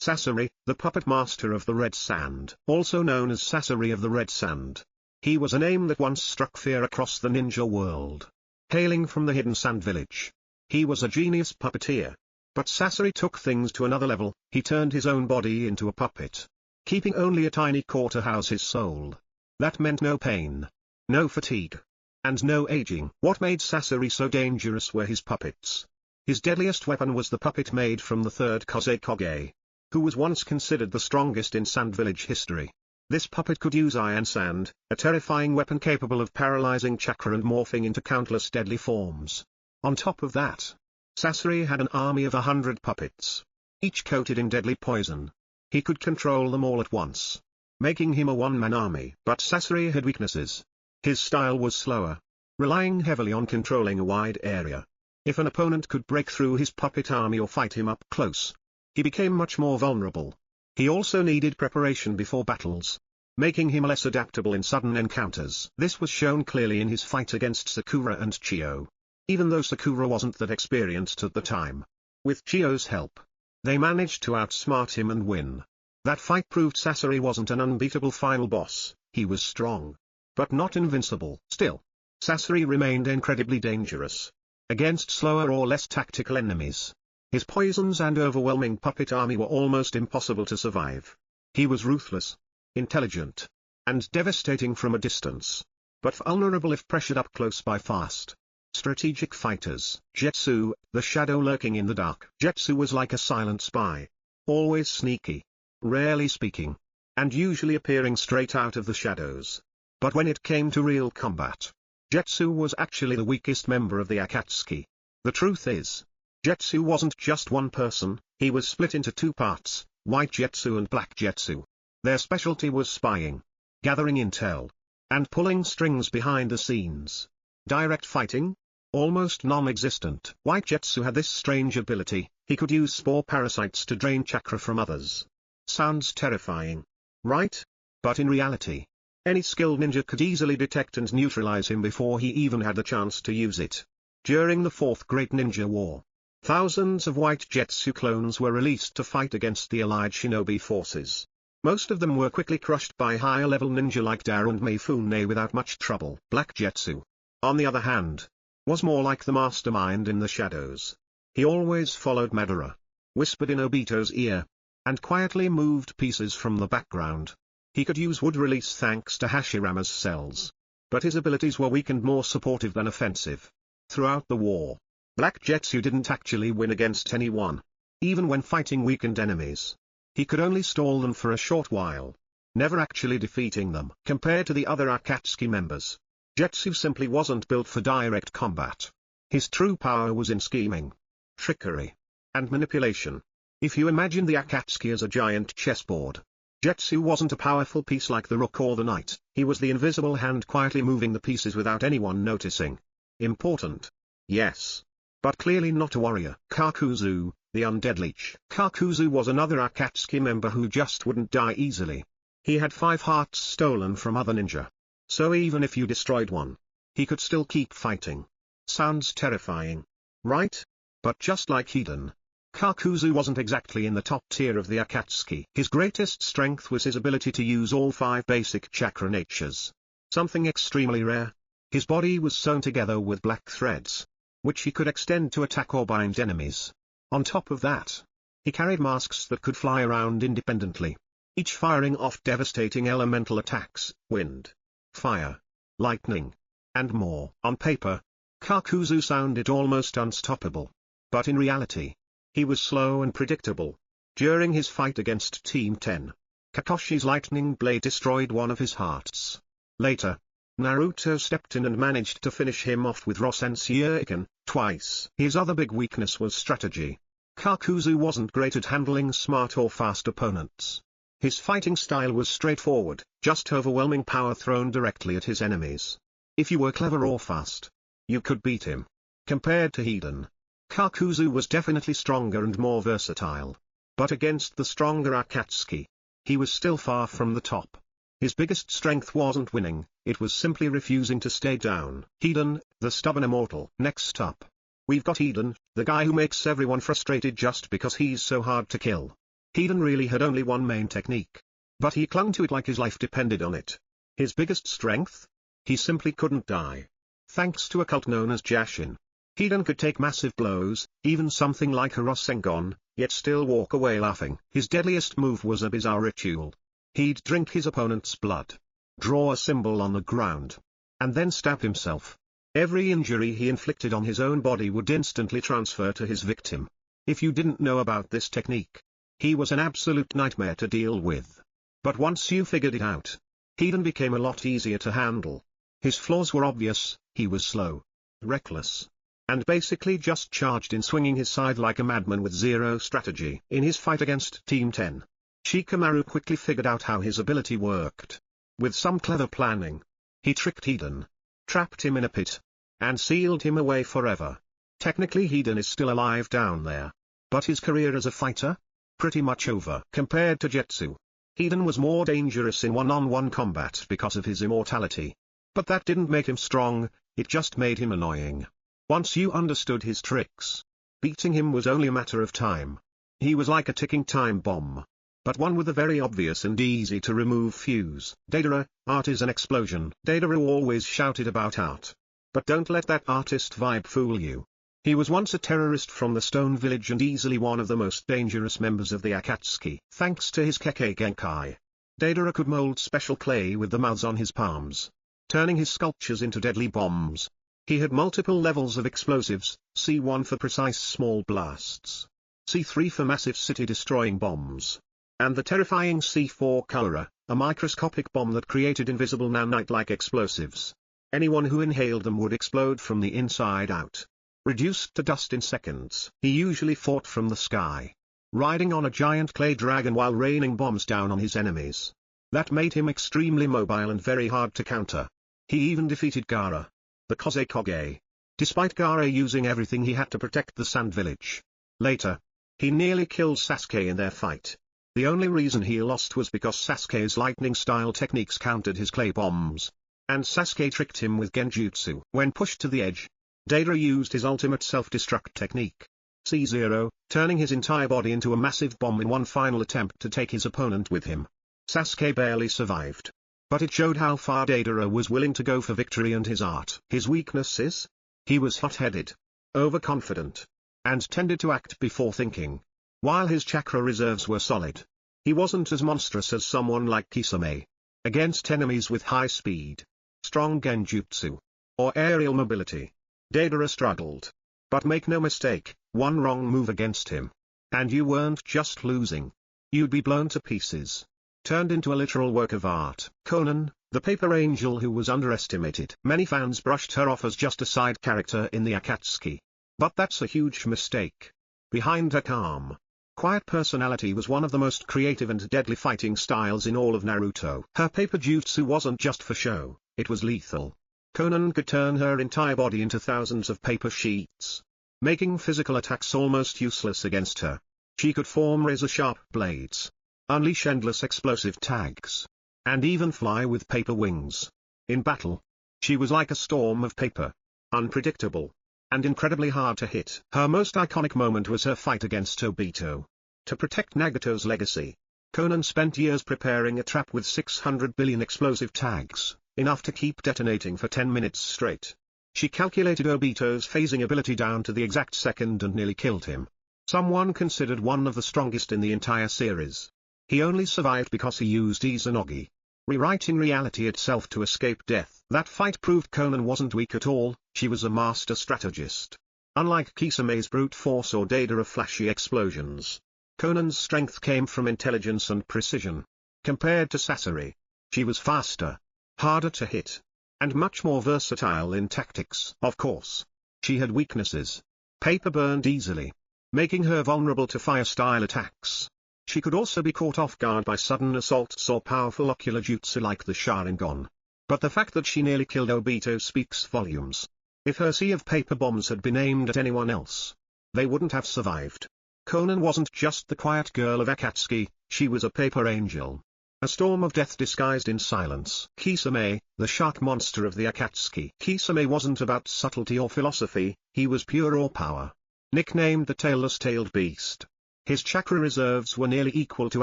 Sasori, the puppet master of the Red Sand, also known as Sasori of the Red Sand. He was a name that once struck fear across the ninja world. Hailing from the hidden sand village, he was a genius puppeteer. But Sasori took things to another level. He turned his own body into a puppet, keeping only a tiny core to house his soul. That meant no pain, no fatigue, and no aging. What made Sasori so dangerous were his puppets. His deadliest weapon was the puppet made from the third Kazekage, who was once considered the strongest in Sand Village history. This puppet could use iron sand, a terrifying weapon capable of paralyzing chakra and morphing into countless deadly forms. On top of that, Sasori had an army of 100 puppets, each coated in deadly poison. He could control them all at once, making him a one-man army. But Sasori had weaknesses. His style was slower, relying heavily on controlling a wide area. If an opponent could break through his puppet army or fight him up close, he became much more vulnerable. He also needed preparation before battles, making him less adaptable in sudden encounters. This was shown clearly in his fight against Sakura and Chio. Even though Sakura wasn't that experienced at the time, with Chio's help, they managed to outsmart him and win. That fight proved Sasori wasn't an unbeatable final boss. He was strong, but not invincible. Still, Sasori remained incredibly dangerous against slower or less tactical enemies. His poisons and overwhelming puppet army were almost impossible to survive. He was ruthless, intelligent, and devastating from a distance, but vulnerable if pressured up close by fast. Strategic fighters. Jetsu, the shadow lurking in the dark. Jetsu was like a silent spy, always sneaky, rarely speaking, and usually appearing straight out of the shadows. But when it came to real combat, Jetsu was actually the weakest member of the Akatsuki. The truth is, Jetsu wasn't just one person. He was split into two parts, White Jetsu and Black Jetsu. Their specialty was spying, gathering intel, and pulling strings behind the scenes. Direct fighting? Almost non-existent. White Jetsu had this strange ability. He could use spore parasites to drain chakra from others. Sounds terrifying, right? But in reality, any skilled ninja could easily detect and neutralize him before he even had the chance to use it. During the Fourth Great Ninja War, thousands of White Jetsu clones were released to fight against the allied shinobi forces. Most of them were quickly crushed by higher-level ninja like Deidara and Mifune without much trouble. Black Jetsu, on the other hand, was more like the mastermind in the shadows. He always followed Madara, whispered in Obito's ear, and quietly moved pieces from the background. He could use wood release thanks to Hashirama's cells, but his abilities were weak and more supportive than offensive. Throughout the war, Black Jetsu didn't actually win against anyone. Even when fighting weakened enemies, he could only stall them for a short while, never actually defeating them. Compared to the other Akatsuki members, Jetsu simply wasn't built for direct combat. His true power was in scheming, trickery, and manipulation. If you imagine the Akatsuki as a giant chessboard, Jetsu wasn't a powerful piece like the rook or the knight. He was the invisible hand quietly moving the pieces without anyone noticing. Important, yes, but clearly not a warrior. Kakuzu, the undead leech. Kakuzu was another Akatsuki member who just wouldn't die easily. He had 5 hearts stolen from other ninja. So even if you destroyed one, he could still keep fighting. Sounds terrifying, right? But just like Hidan, Kakuzu wasn't exactly in the top tier of the Akatsuki. His greatest strength was his ability to use all 5 basic chakra natures. Something extremely rare. His body was sewn together with black threads, which he could extend to attack or bind enemies. On top of that, he carried masks that could fly around independently, each firing off devastating elemental attacks, wind, fire, lightning, and more. On paper, Kakuzu sounded almost unstoppable. But in reality, he was slow and predictable. During his fight against Team 10, Kakoshi's lightning blade destroyed one of his hearts. Later, Naruto stepped in and managed to finish him off with Rasengan twice. His other big weakness was strategy. Kakuzu wasn't great at handling smart or fast opponents. His fighting style was straightforward, just overwhelming power thrown directly at his enemies. If you were clever or fast, you could beat him. Compared to Hidan, Kakuzu was definitely stronger and more versatile. But against the stronger Akatsuki, he was still far from the top. His biggest strength wasn't winning, it was simply refusing to stay down. Hidan, the stubborn immortal. Next up, we've got Hidan, the guy who makes everyone frustrated just because he's so hard to kill. Hidan really had only one main technique. But he clung to it like his life depended on it. His biggest strength? He simply couldn't die. Thanks to a cult known as Jashin, Hidan could take massive blows, even something like a Rasengan, yet still walk away laughing. His deadliest move was a bizarre ritual. He'd drink his opponent's blood, draw a symbol on the ground, and then stab himself. Every injury he inflicted on his own body would instantly transfer to his victim. If you didn't know about this technique, he was an absolute nightmare to deal with. But once you figured it out, Hidan became a lot easier to handle. His flaws were obvious: he was slow, reckless, and basically just charged in, swinging his scythe like a madman with zero strategy. In his fight against Team 10, Shikamaru quickly figured out how his ability worked. With some clever planning, he tricked Hidan, trapped him in a pit, and sealed him away forever. Technically Hidan is still alive down there, but his career as a fighter? Pretty much over. Compared to Jetsu, Hidan was more dangerous in one-on-one combat because of his immortality. But that didn't make him strong, it just made him annoying. Once you understood his tricks, beating him was only a matter of time. He was like a ticking time bomb, but one with a very obvious and easy to remove fuse. Deidara, art is an explosion. Deidara always shouted about art. But don't let that artist vibe fool you. He was once a terrorist from the Stone Village and easily one of the most dangerous members of the Akatsuki. Thanks to his Kekkei Genkai, Deidara could mold special clay with the mouths on his palms, turning his sculptures into deadly bombs. He had multiple levels of explosives, C1 for precise small blasts, C3 for massive city-destroying bombs, and the terrifying C4 Kakuru, a microscopic bomb that created invisible nanite-like explosives. Anyone who inhaled them would explode from the inside out. Reduced to dust in seconds. He usually fought from the sky, riding on a giant clay dragon while raining bombs down on his enemies. That made him extremely mobile and very hard to counter. He even defeated Gaara, the Kozekage. Despite Gaara using everything, he had to protect the Sand Village. Later, he nearly killed Sasuke in their fight. The only reason he lost was because Sasuke's lightning-style techniques countered his clay bombs, and Sasuke tricked him with genjutsu. When pushed to the edge, Deidara used his ultimate self-destruct technique, C0, turning his entire body into a massive bomb in one final attempt to take his opponent with him. Sasuke barely survived. But it showed how far Deidara was willing to go for victory and his art. His weaknesses? He was hot-headed, overconfident, and tended to act before thinking. While his chakra reserves were solid, he wasn't as monstrous as someone like Kisame. Against enemies with high speed, strong genjutsu, or aerial mobility, Deidara struggled. But make no mistake, one wrong move against him, and you weren't just losing. You'd be blown to pieces, turned into a literal work of art. Konan, the paper angel who was underestimated. Many fans brushed her off as just a side character in the Akatsuki. But that's a huge mistake. Behind her calm, quiet personality was one of the most creative and deadly fighting styles in all of Naruto. Her paper jutsu wasn't just for show, it was lethal. Konan could turn her entire body into thousands of paper sheets, making physical attacks almost useless against her. She could form razor-sharp blades, unleash endless explosive tags, and even fly with paper wings. In battle, she was like a storm of paper, unpredictable, and incredibly hard to hit. Her most iconic moment was her fight against Obito. To protect Nagato's legacy, Konan spent years preparing a trap with 600 billion explosive tags, enough to keep detonating for 10 minutes straight. She calculated Obito's phasing ability down to the exact second and nearly killed him. Someone considered one of the strongest in the entire series. He only survived because he used Izanagi, rewriting reality itself to escape death. That fight proved Konan wasn't weak at all, she was a master strategist. Unlike Kisame's brute force or Deidara's flashy explosions, Konan's strength came from intelligence and precision. Compared to Sasori, she was faster, harder to hit, and much more versatile in tactics. Of course, she had weaknesses. Paper burned easily, making her vulnerable to fire-style attacks. She could also be caught off guard by sudden assaults or powerful ocular jutsu like the Sharingan. But the fact that she nearly killed Obito speaks volumes. If her sea of paper bombs had been aimed at anyone else, they wouldn't have survived. Konan wasn't just the quiet girl of Akatsuki, she was a paper angel. A storm of death disguised in silence. Kisame, the shark monster of the Akatsuki. Kisame wasn't about subtlety or philosophy, he was pure raw power. Nicknamed the tailless-tailed beast, His chakra reserves were nearly equal to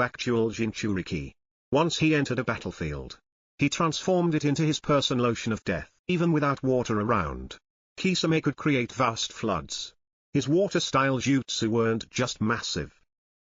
actual Jinchuriki. Once he entered a battlefield, he transformed it into his personal ocean of death. Even without water around, Kisame could create vast floods. His water-style jutsu weren't just massive.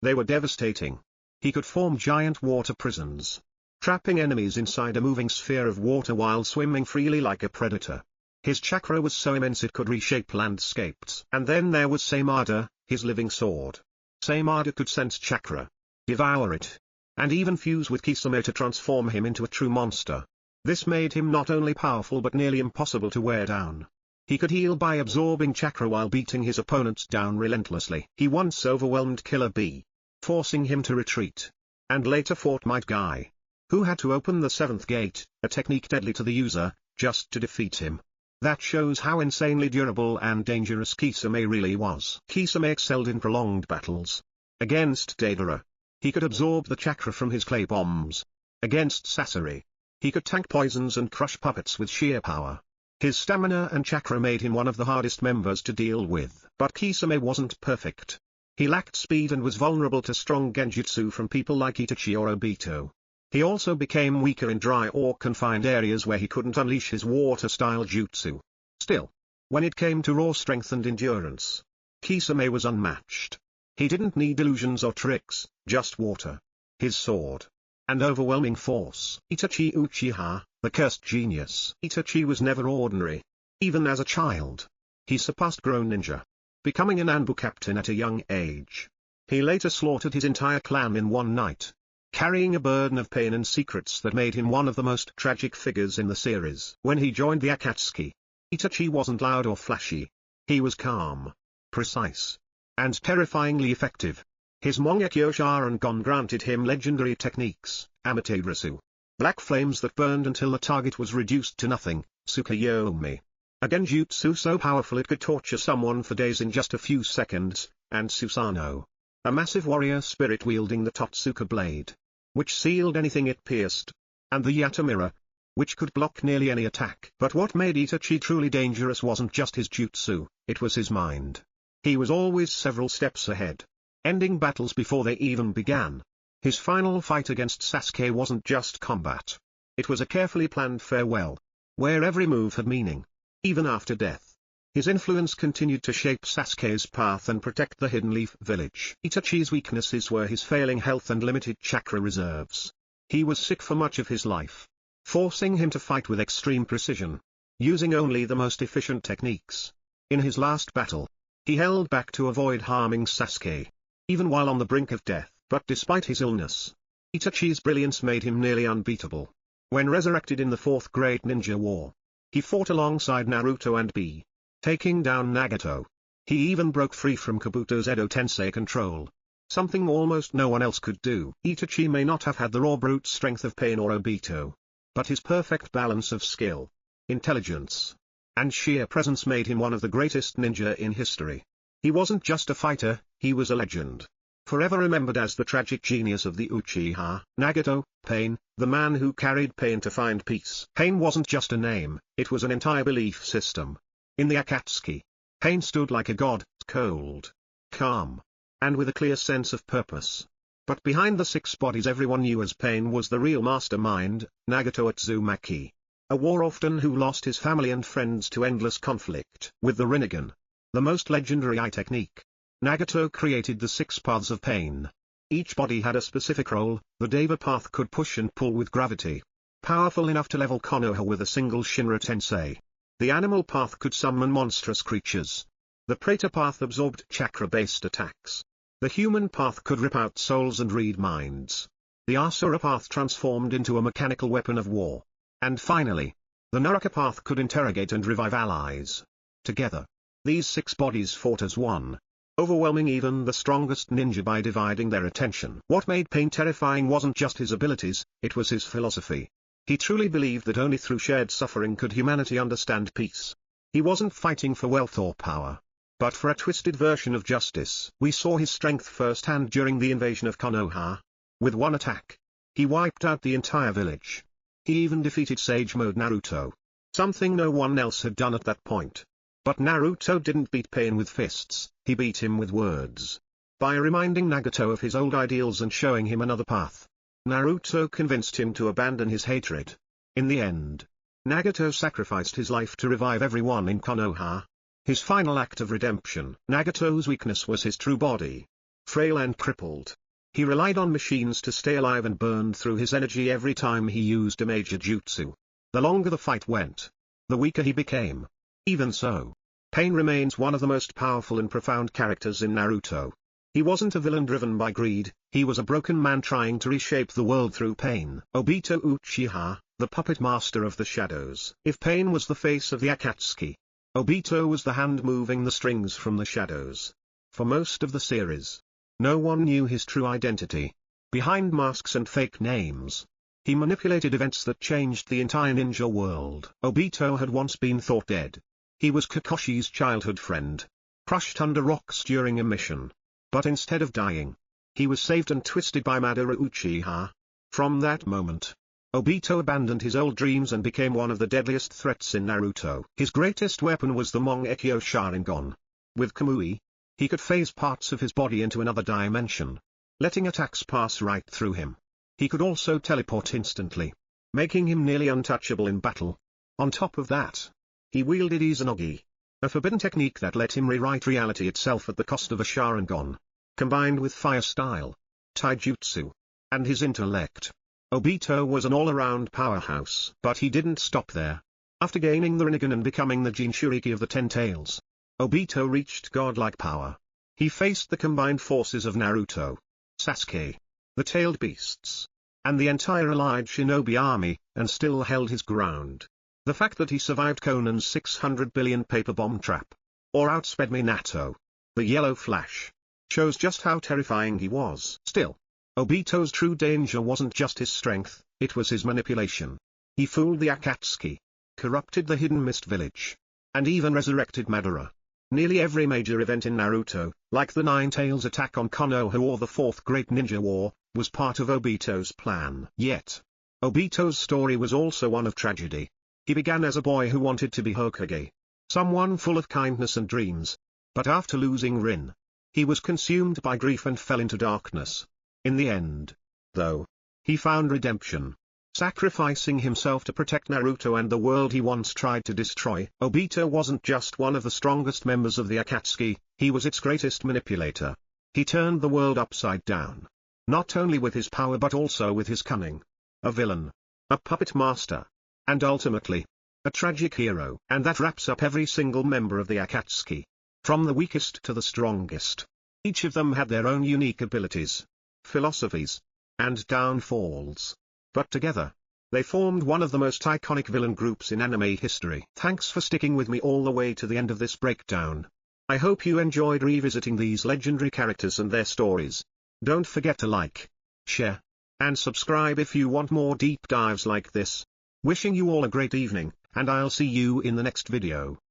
They were devastating. He could form giant water prisons, trapping enemies inside a moving sphere of water while swimming freely like a predator. His chakra was so immense it could reshape landscapes. And then there was Samada, his living sword. Samada could sense chakra, devour it, and even fuse with Kisame to transform him into a true monster. This made him not only powerful but nearly impossible to wear down. He could heal by absorbing chakra while beating his opponents down relentlessly. He once overwhelmed Killer Bee, forcing him to retreat, and later fought Might Guy, who had to open the seventh gate, a technique deadly to the user, just to defeat him. That shows how insanely durable and dangerous Kisame really was. Kisame excelled in prolonged battles. Against Deidara, he could absorb the chakra from his clay bombs. Against Sasori, he could tank poisons and crush puppets with sheer power. His stamina and chakra made him one of the hardest members to deal with. But Kisame wasn't perfect. He lacked speed and was vulnerable to strong genjutsu from people like Itachi or Obito. He also became weaker in dry or confined areas where he couldn't unleash his water-style jutsu. Still, when it came to raw strength and endurance, Kisame was unmatched. He didn't need illusions or tricks, just water, his sword, and overwhelming force. Itachi Uchiha, the cursed genius. Itachi was never ordinary. Even as a child, he surpassed grown ninja, becoming an Anbu captain at a young age. He later slaughtered his entire clan in one night, carrying a burden of pain and secrets that made him one of the most tragic figures in the series. When he joined the Akatsuki, Itachi wasn't loud or flashy. He was calm, precise, and terrifyingly effective. His Mongekyo Sharingan granted him legendary techniques, Amaterasu, black flames that burned until the target was reduced to nothing, Tsukuyomi, a genjutsu so powerful it could torture someone for days in just a few seconds, and Susanoo, a massive warrior spirit wielding the Totsuka blade, which sealed anything it pierced, and the Yatamira, which could block nearly any attack. But what made Itachi truly dangerous wasn't just his jutsu, it was his mind. He was always several steps ahead, ending battles before they even began. His final fight against Sasuke wasn't just combat. It was a carefully planned farewell, where every move had meaning. Even after death, his influence continued to shape Sasuke's path and protect the Hidden Leaf village. Itachi's weaknesses were his failing health and limited chakra reserves. He was sick for much of his life, forcing him to fight with extreme precision, using only the most efficient techniques. In his last battle, he held back to avoid harming Sasuke, even while on the brink of death. But despite his illness, Itachi's brilliance made him nearly unbeatable. When resurrected in the Fourth Great Ninja War, he fought alongside Naruto and Bee, taking down Nagato. He even broke free from Kabuto's Edo Tensei control, something almost no one else could do. Itachi may not have had the raw brute strength of Pain or Obito, but his perfect balance of skill, intelligence, and sheer presence made him one of the greatest ninja in history. He wasn't just a fighter, he was a legend, forever remembered as the tragic genius of the Uchiha. Nagato, Pain, the man who carried pain to find peace. Pain wasn't just a name, it was an entire belief system. In the Akatsuki, Pain stood like a god, cold, calm, and with a clear sense of purpose. But behind the six bodies everyone knew as Pain was the real mastermind, Nagato Uzumaki, a war-orphan who lost his family and friends to endless conflict. With the Rinnegan, the most legendary eye technique, Nagato created the six paths of pain. Each body had a specific role. The Deva path could push and pull with gravity, powerful enough to level Konoha with a single Shinra Tensei. The animal path could summon monstrous creatures. The Preta path absorbed chakra-based attacks. The human path could rip out souls and read minds. The Asura path transformed into a mechanical weapon of war. And finally, the Naraka path could interrogate and revive allies. Together, these six bodies fought as one, overwhelming even the strongest ninja by dividing their attention. What made Pain terrifying wasn't just his abilities, it was his philosophy. He truly believed that only through shared suffering could humanity understand peace. He wasn't fighting for wealth or power, but for a twisted version of justice. We saw his strength firsthand during the invasion of Konoha. With one attack, he wiped out the entire village. He even defeated Sage Mode Naruto, something no one else had done at that point. But Naruto didn't beat Pain with fists, he beat him with words. By reminding Nagato of his old ideals and showing him another path, Naruto convinced him to abandon his hatred. In the end, Nagato sacrificed his life to revive everyone in Konoha. His final act of redemption. Nagato's weakness was his true body. Frail and crippled, he relied on machines to stay alive and burned through his energy every time he used a major jutsu. The longer the fight went, the weaker he became. Even so, Pain remains one of the most powerful and profound characters in Naruto. He wasn't a villain driven by greed, he was a broken man trying to reshape the world through pain. Obito Uchiha, the puppet master of the shadows. If Pain was the face of the Akatsuki, Obito was the hand moving the strings from the shadows. For most of the series, no one knew his true identity. Behind masks and fake names, he manipulated events that changed the entire ninja world. Obito had once been thought dead. He was Kakoshi's childhood friend, crushed under rocks during a mission. But instead of dying, he was saved and twisted by Madara Uchiha. From that moment, Obito abandoned his old dreams and became one of the deadliest threats in Naruto. His greatest weapon was the Mangekyo Sharingan. With Kamui, he could phase parts of his body into another dimension, letting attacks pass right through him. He could also teleport instantly, making him nearly untouchable in battle. On top of that, he wielded Izanagi, a forbidden technique that let him rewrite reality itself at the cost of a Sharingan. Combined with fire style, taijutsu, and his intellect, Obito was an all-around powerhouse. But he didn't stop there. After gaining the Rinnegan and becoming the Jinchuriki of the Ten Tails, Obito reached godlike power. He faced the combined forces of Naruto, Sasuke, the Tailed Beasts, and the entire allied shinobi army, and still held his ground. The fact that he survived Conan's 600 billion paper bomb trap, or outsped Minato, the Yellow Flash, shows just how terrifying he was. Still, Obito's true danger wasn't just his strength, it was his manipulation. He fooled the Akatsuki, corrupted the Hidden Mist Village, and even resurrected Madara. Nearly every major event in Naruto, like the Nine Tails attack on Konoha or the Fourth Great Ninja War, was part of Obito's plan. Yet, Obito's story was also one of tragedy. He began as a boy who wanted to be Hokage, someone full of kindness and dreams. But after losing Rin, he was consumed by grief and fell into darkness. In the end, though, he found redemption, sacrificing himself to protect Naruto and the world he once tried to destroy. Obito wasn't just one of the strongest members of the Akatsuki, he was its greatest manipulator. He turned the world upside down, not only with his power but also with his cunning. A villain, a puppet master, and ultimately, a tragic hero. And that wraps up every single member of the Akatsuki, from the weakest to the strongest. Each of them had their own unique abilities, philosophies, and downfalls. But together, they formed one of the most iconic villain groups in anime history. Thanks for sticking with me all the way to the end of this breakdown. I hope you enjoyed revisiting these legendary characters and their stories. Don't forget to like, share, and subscribe if you want more deep dives like this. Wishing you all a great evening, and I'll see you in the next video.